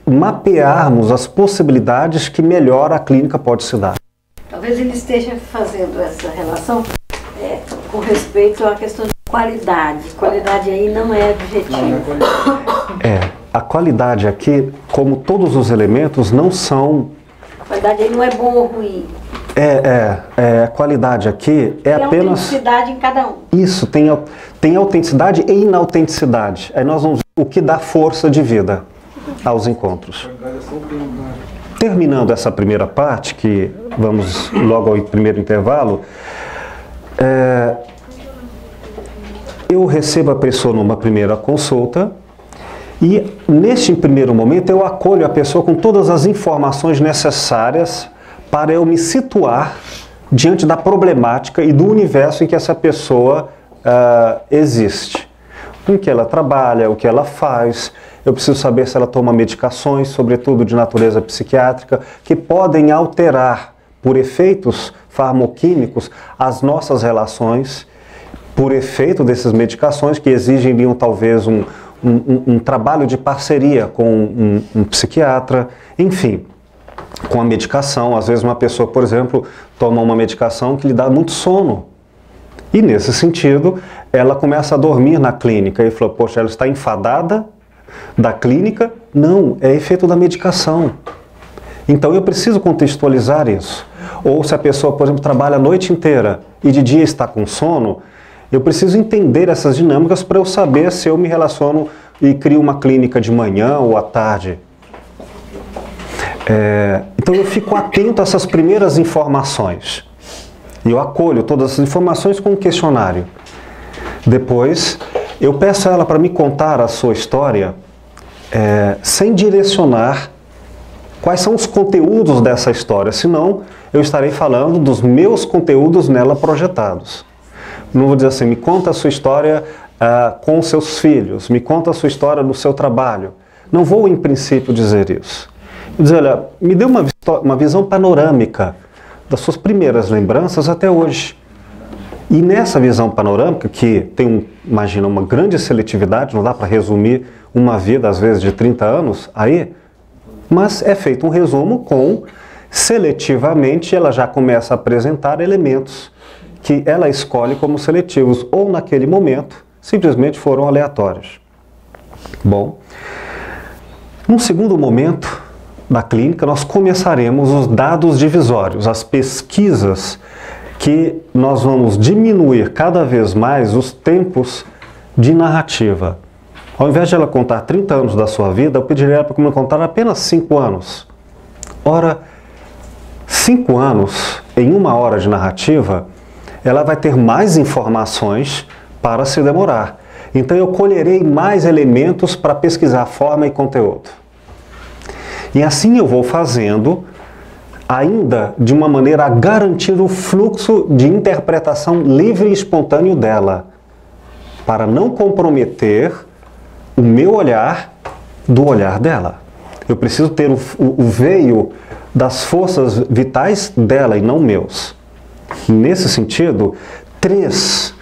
mapearmos as possibilidades que melhor a clínica pode se dar. Talvez ele esteja fazendo essa relação com respeito à questão de qualidade. Qualidade aí não é adjetivo. Não é qualidade. A qualidade aqui, como todos os elementos, não são... A qualidade aí não é bom ou ruim. A qualidade aqui é tem apenas... autenticidade em cada um. Isso, tem autenticidade e inautenticidade. Aí nós vamos ver o que dá força de vida aos encontros. Terminando essa primeira parte, que vamos logo ao primeiro intervalo, eu recebo a pessoa numa primeira consulta e, neste primeiro momento, eu acolho a pessoa com todas as informações necessárias para eu me situar diante da problemática e do universo em que essa pessoa existe. Com que ela trabalha, o que ela faz. Eu preciso saber se ela toma medicações, sobretudo de natureza psiquiátrica, que podem alterar, por efeitos farmoquímicos, as nossas relações, por efeito dessas medicações que exigem talvez um trabalho de parceria com um psiquiatra, enfim, com a medicação. Às vezes uma pessoa, por exemplo, toma uma medicação que lhe dá muito sono. E nesse sentido, ela começa a dormir na clínica e fala, poxa, ela está enfadada da clínica? Não, é efeito da medicação. Então eu preciso contextualizar isso. Ou se a pessoa, por exemplo, trabalha a noite inteira e de dia está com sono, eu preciso entender essas dinâmicas para eu saber se eu me relaciono e crio uma clínica de manhã ou à tarde. Então eu fico atento a essas primeiras informações. E eu acolho todas essas informações com um questionário. Depois, eu peço a ela para me contar a sua história sem direcionar quais são os conteúdos dessa história, senão eu estarei falando dos meus conteúdos nela projetados. Não vou dizer assim, me conta a sua história com seus filhos, me conta a sua história no seu trabalho. Não vou, em princípio, dizer isso. Vou dizer, olha, me dê uma visão panorâmica das suas primeiras lembranças até hoje. E nessa visão panorâmica, que tem, imagina, uma grande seletividade, não dá para resumir uma vida, às vezes, de 30 anos, aí, mas é feito um resumo com, seletivamente, ela já começa a apresentar elementos que ela escolhe como seletivos, ou naquele momento, simplesmente foram aleatórios. Bom, num segundo momento da clínica, nós começaremos os dados divisórios, as pesquisas que nós vamos diminuir cada vez mais os tempos de narrativa. Ao invés de ela contar 30 anos da sua vida, eu pediria para ela contar apenas 5 anos. Ora, 5 anos em 1 hora de narrativa, ela vai ter mais informações para se demorar. Então eu colherei mais elementos para pesquisar forma e conteúdo. E assim eu vou fazendo, ainda de uma maneira a garantir o fluxo de interpretação livre e espontâneo dela, para não comprometer o meu olhar do olhar dela. Eu preciso ter o veio das forças vitais dela e não meus. Nesse sentido, três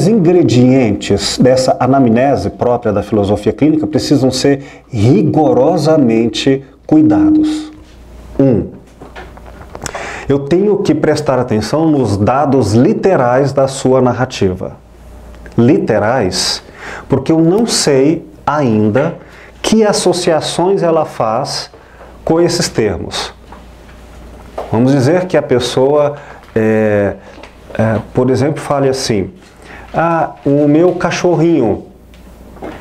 ingredientes dessa anamnese própria da filosofia clínica precisam ser rigorosamente cuidados. 1. Eu tenho que prestar atenção nos dados literais da sua narrativa. Literais, porque eu não sei ainda que associações ela faz com esses termos. Vamos dizer que a pessoa, por exemplo, fale assim, o meu cachorrinho,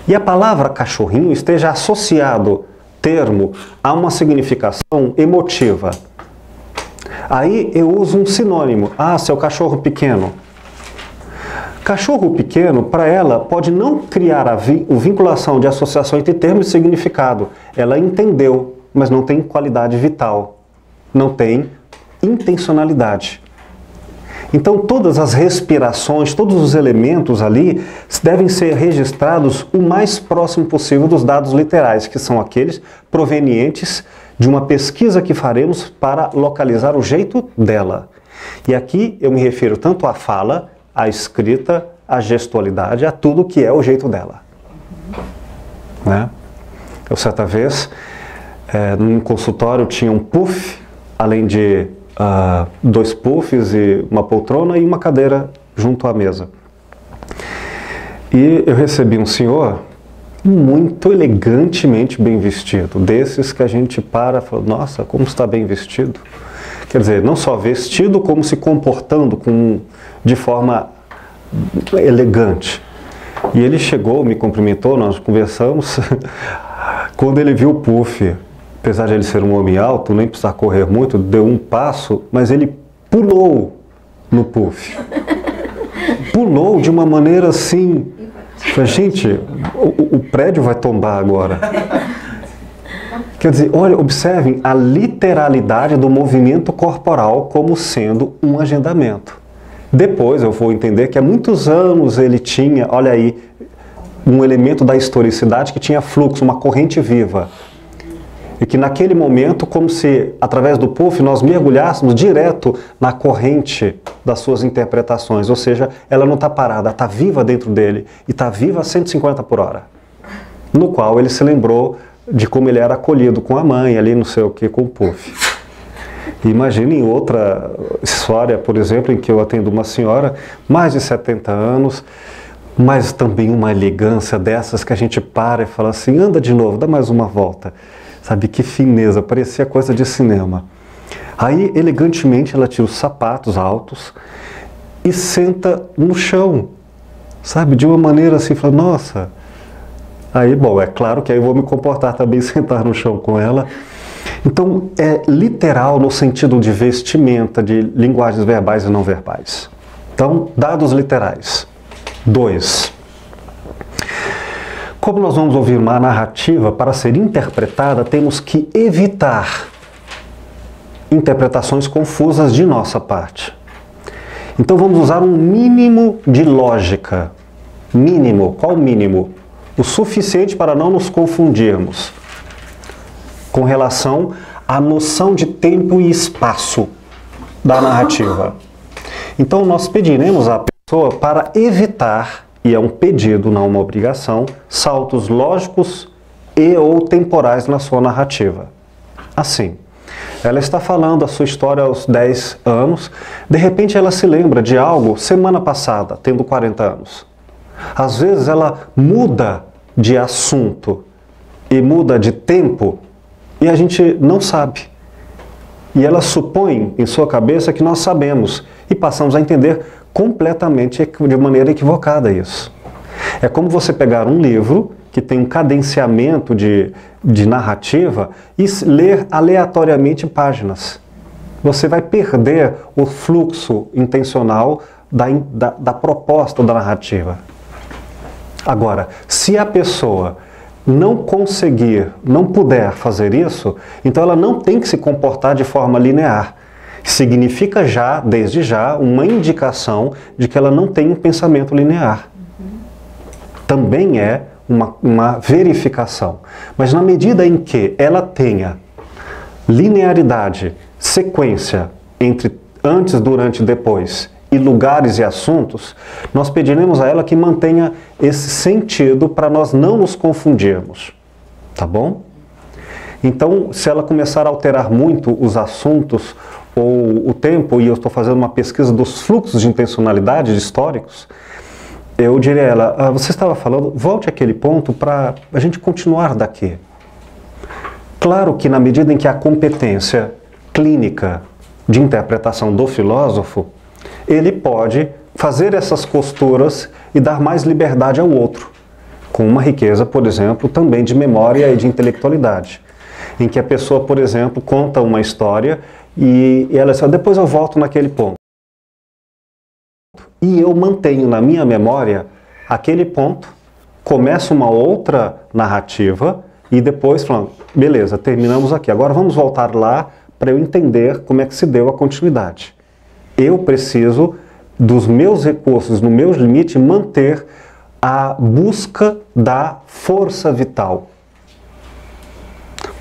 e a palavra cachorrinho esteja associado, termo, a uma significação emotiva. Aí eu uso um sinônimo, seu cachorro pequeno. Cachorro pequeno, para ela, pode não criar a vinculação de associação entre termo e significado. Ela entendeu, mas não tem qualidade vital, não tem intencionalidade. Então todas as respirações, todos os elementos ali devem ser registrados o mais próximo possível dos dados literais, que são aqueles provenientes de uma pesquisa que faremos para localizar o jeito dela. E aqui eu me refiro tanto à fala, à escrita, à gestualidade, a tudo que é o jeito dela. Né? Eu, certa vez, num consultório, tinha um puff, além de 2 puffs e uma poltrona e uma cadeira junto à mesa. E eu recebi um senhor muito elegantemente bem vestido, desses que a gente para e fala, nossa, como está bem vestido. Quer dizer, não só vestido, como se comportando de forma elegante. E ele chegou, me cumprimentou, nós conversamos. Quando ele viu o puff, apesar de ele ser um homem alto, nem precisar correr muito, deu um passo, mas ele pulou no puff. Pulou de uma maneira assim, gente, o prédio vai tombar agora. Quer dizer, olha, observem a literalidade do movimento corporal como sendo um agendamento. Depois eu vou entender que há muitos anos ele tinha, olha aí, um elemento da historicidade que tinha fluxo, uma corrente viva. E que naquele momento, como se através do puff nós mergulhássemos direto na corrente das suas interpretações. Ou seja, ela não está parada, está viva dentro dele. E está viva a 150 por hora. No qual ele se lembrou de como ele era acolhido com a mãe, ali não sei o que, com o puff. Imaginem outra história, por exemplo, em que eu atendo uma senhora, mais de 70 anos, mas também uma elegância dessas que a gente para e fala assim, anda de novo, dá mais uma volta. Sabe, que fineza, parecia coisa de cinema. Aí, elegantemente, ela tira os sapatos altos e senta no chão, sabe, de uma maneira assim, fala, nossa. Aí, bom, é claro que aí eu vou me comportar também, sentar no chão com ela. Então, é literal no sentido de vestimenta, de linguagens verbais e não verbais. Então, dados literais. 2. Como nós vamos ouvir uma narrativa, para ser interpretada, temos que evitar interpretações confusas de nossa parte. Então vamos usar um mínimo de lógica. Mínimo. Qual mínimo? O suficiente para não nos confundirmos com relação à noção de tempo e espaço da narrativa. Então nós pediremos à pessoa para evitar, e é um pedido, não uma obrigação, saltos lógicos e ou temporais na sua narrativa. Assim, ela está falando a sua história aos 10 anos, de repente ela se lembra de algo semana passada, tendo 40 anos. Às vezes ela muda de assunto e muda de tempo e a gente não sabe. E ela supõe em sua cabeça que nós sabemos e passamos a entender completamente de maneira equivocada isso. É como você pegar um livro que tem um cadenciamento de narrativa e ler aleatoriamente páginas. Você vai perder o fluxo intencional da proposta da narrativa. Agora, se a pessoa não conseguir, não puder fazer isso, então ela não tem que se comportar de forma linear. Significa já, desde já, uma indicação de que ela não tem um pensamento linear. Também é uma verificação. Mas na medida em que ela tenha linearidade, sequência entre antes, durante e depois, e lugares e assuntos, nós pediremos a ela que mantenha esse sentido para nós não nos confundirmos. Tá bom? Então, se ela começar a alterar muito os assuntos ou o tempo, e eu estou fazendo uma pesquisa dos fluxos de intencionalidade históricos, eu diria a ela, você estava falando, volte àquele ponto para a gente continuar daqui. Claro que na medida em que a competência clínica de interpretação do filósofo, ele pode fazer essas costuras e dar mais liberdade ao outro, com uma riqueza, por exemplo, também de memória e de intelectualidade, em que a pessoa, por exemplo, conta uma história e ela diz, depois eu volto naquele ponto. E eu mantenho na minha memória aquele ponto, começo uma outra narrativa e depois falando, beleza, terminamos aqui, agora vamos voltar lá para eu entender como é que se deu a continuidade. Eu preciso, dos meus recursos, no meu limite, manter a busca da força vital.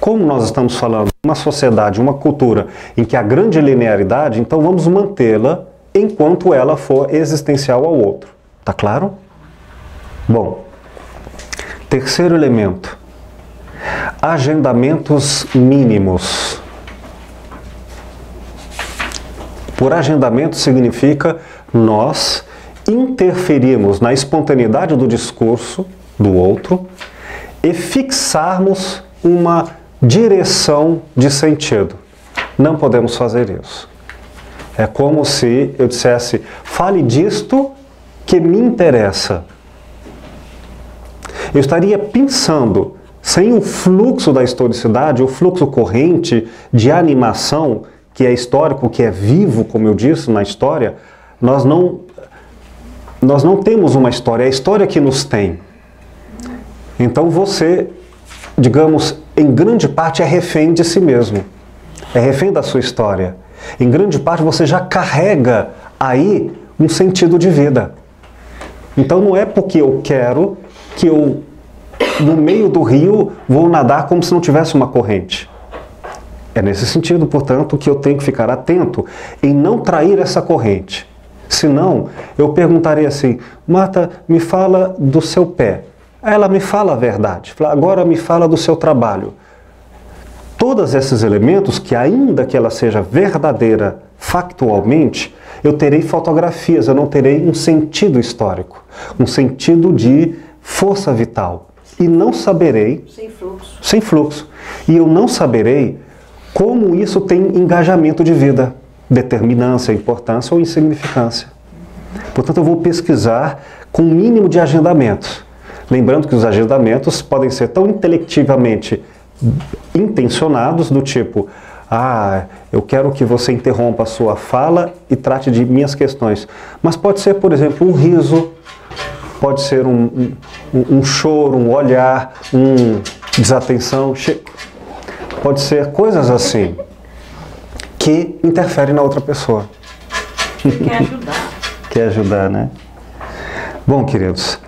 Como nós estamos falando de uma sociedade, uma cultura em que há grande linearidade, então vamos mantê-la enquanto ela for existencial ao outro. Tá claro? Bom, terceiro elemento. Agendamentos mínimos. Por agendamento significa nós interferirmos na espontaneidade do discurso do outro e fixarmos uma direção de sentido. Não podemos fazer isso. É como se eu dissesse, fale disto que me interessa. Eu estaria pensando, sem o fluxo da historicidade, o fluxo corrente de animação, que é histórico, que é vivo, como eu disse na história, nós não temos uma história, é a história que nos tem. Então você, digamos, em grande parte é refém de si mesmo, é refém da sua história. Em grande parte você já carrega aí um sentido de vida. Então não é porque eu quero que eu, no meio do rio, vou nadar como se não tivesse uma corrente. É nesse sentido, portanto, que eu tenho que ficar atento em não trair essa corrente. Senão, eu perguntaria assim, Marta, me fala do seu pé. Ela me fala a verdade. Agora me fala do seu trabalho. Todos esses elementos, que ainda que ela seja verdadeira factualmente, eu terei fotografias, eu não terei um sentido histórico, um sentido de força vital. E não saberei... Sem fluxo. Sem fluxo. E eu não saberei como isso tem engajamento de vida, determinância, importância ou insignificância. Portanto, eu vou pesquisar com o mínimo de agendamentos. Lembrando que os agendamentos podem ser tão intelectivamente intencionados, do tipo, eu quero que você interrompa a sua fala e trate de minhas questões. Mas pode ser, por exemplo, um riso, pode ser um choro, um olhar, desatenção, pode ser coisas assim, que interferem na outra pessoa. Quer ajudar. Quer ajudar, né? Bom, queridos,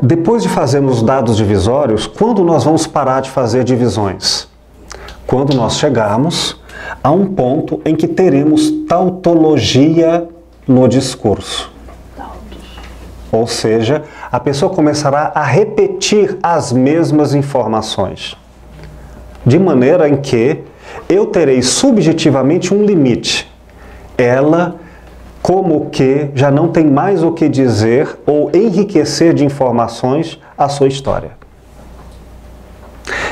depois de fazermos os dados divisórios, quando nós vamos parar de fazer divisões? Quando nós chegarmos a um ponto em que teremos tautologia no discurso. Ou seja, a pessoa começará a repetir as mesmas informações. De maneira em que eu terei subjetivamente um limite. Ela, como que, já não tem mais o que dizer ou enriquecer de informações a sua história.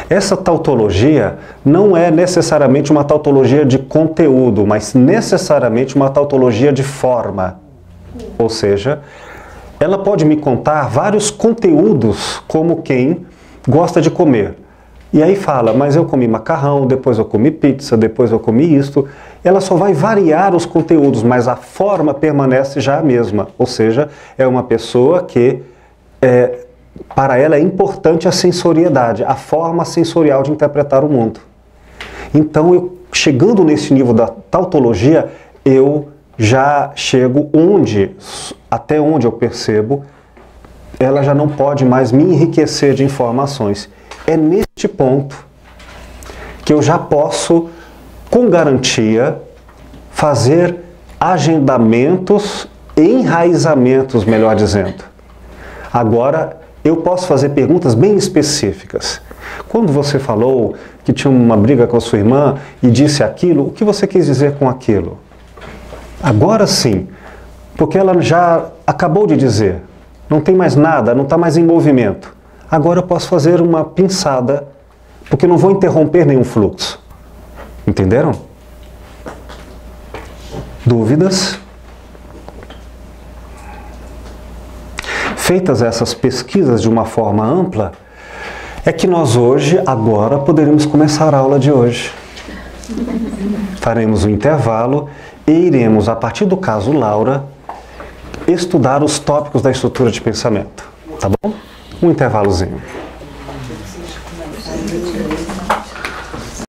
Essa tautologia não é necessariamente uma tautologia de conteúdo, mas necessariamente uma tautologia de forma. Ou seja, ela pode me contar vários conteúdos, como quem gosta de comer. E aí fala, mas eu comi macarrão, depois eu comi pizza, depois eu comi isto. Ela só vai variar os conteúdos, mas a forma permanece já a mesma. Ou seja, é uma pessoa que, para ela é importante a sensoriedade, a forma sensorial de interpretar o mundo. Então, chegando nesse nível da tautologia, eu já chego até onde eu percebo, ela já não pode mais me enriquecer de informações. É neste ponto que eu já posso, com garantia, fazer agendamentos, enraizamentos, melhor dizendo. Agora, eu posso fazer perguntas bem específicas. Quando você falou que tinha uma briga com a sua irmã e disse aquilo, o que você quis dizer com aquilo? Agora sim, porque ela já acabou de dizer, não tem mais nada, não está mais em movimento. Agora eu posso fazer uma pinçada, porque não vou interromper nenhum fluxo. Entenderam? Dúvidas? Feitas essas pesquisas de uma forma ampla, é que nós hoje, agora, poderíamos começar a aula de hoje. Faremos um intervalo e iremos, a partir do caso Laura, estudar os tópicos da estrutura de pensamento. Tá bom? Um intervalozinho.